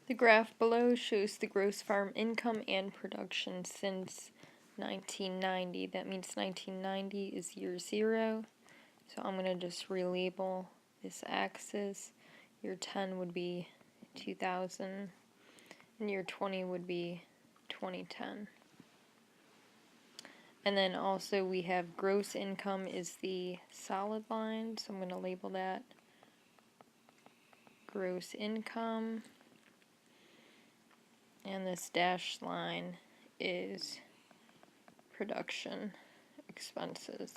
The graph below shows the gross farm income and production since 1990. That means 1990 is year 0. So I'm going to just relabel this axis. Year 10 would be 2000, and year 20 would be 2010. And then also we have gross income is the solid line, so I'm going to label that gross income. And this dashed line is production expenses.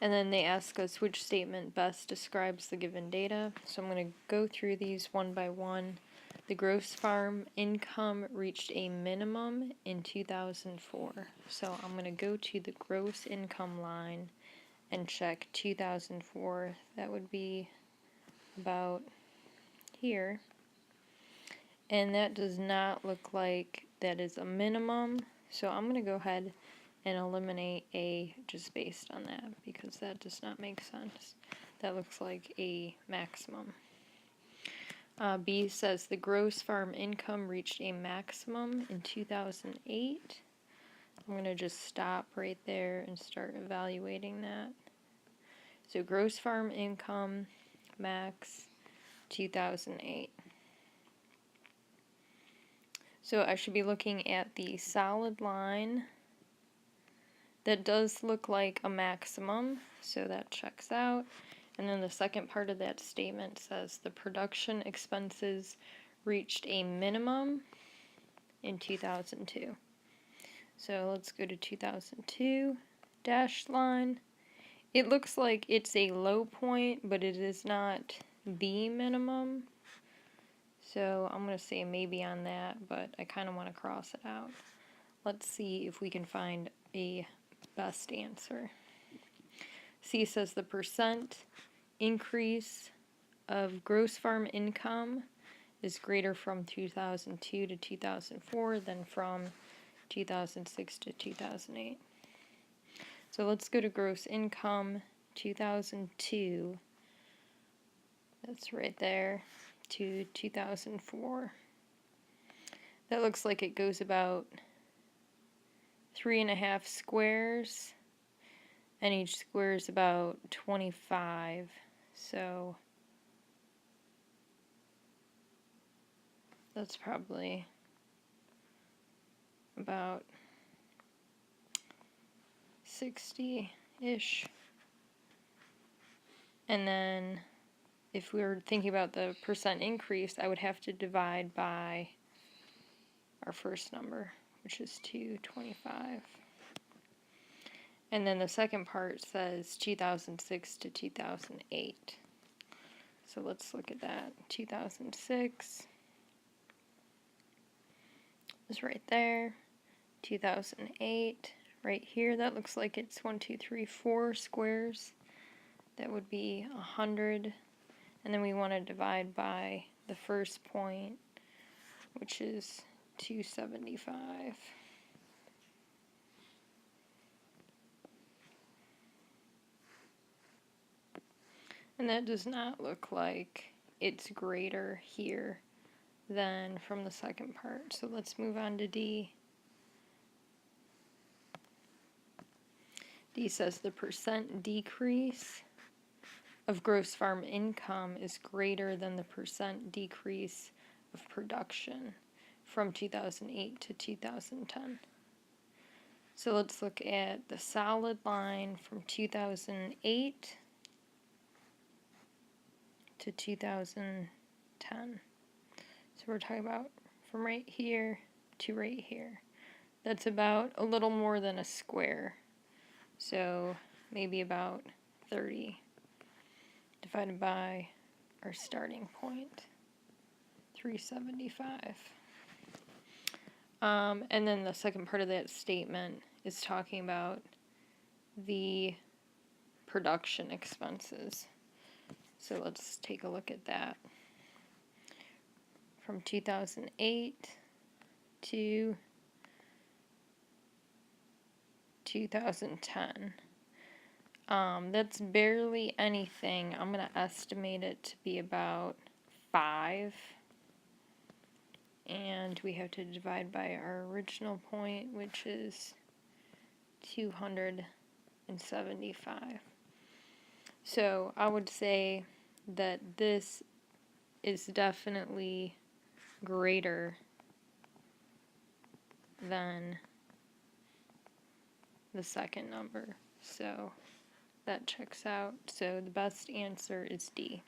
And then they ask us which statement best describes the given data. So I'm going to go through these one by one. The gross farm income reached a minimum in 2004. So I'm going to go to the gross income line and check 2004. That would be about here. And that does not look like that is a minimum. So I'm going to go ahead and eliminate A just based on that, because that does not make sense. That looks like a maximum. B says the gross farm income reached a maximum in 2008. I'm going to just stop right there and start evaluating that. So gross farm income, max, 2008. So I should be looking at the solid line. That does look like a maximum, so that checks out. And then the second part of that statement says the production expenses reached a minimum in 2002. So let's go to 2002, dashed line. It looks like it's a low point, but it is not the minimum. So I'm going to say maybe on that, but I kind of want to cross it out. Let's see if we can find a best answer. C says the percent increase of gross farm income is greater from 2002 to 2004 than from 2006 to 2008. So let's go to gross income 2002. That's right there, to 2004. That looks like it goes about 3.5 squares, and each square is about 25. So that's probably about 60-ish. And then if we were thinking about the percent increase, I would have to divide by our first number, which is 225. And then the second part says 2006 to 2008. So let's look at that. 2006 is right there. 2008 right here. That looks like it's 4 squares. That would be 100. And then we want to divide by the first point, which is 275. And that does not look like it's greater here than from the second part. So let's move on to D. D says the percent decrease of gross farm income is greater than the percent decrease of production from 2008 to 2010. So let's look at the solid line from 2008 to 2010. So we're talking about from right here to right here. That's about a little more than a square. So maybe about 30 divided by our starting point, 375. And then the second part of that statement is talking about the production expenses. So let's take a look at that. From 2008 to 2010. That's barely anything. I'm going to estimate it to be about 5. And we have to divide by our original point, which is 275. So I would say that this is definitely greater than the second number. So that checks out. So the best answer is D.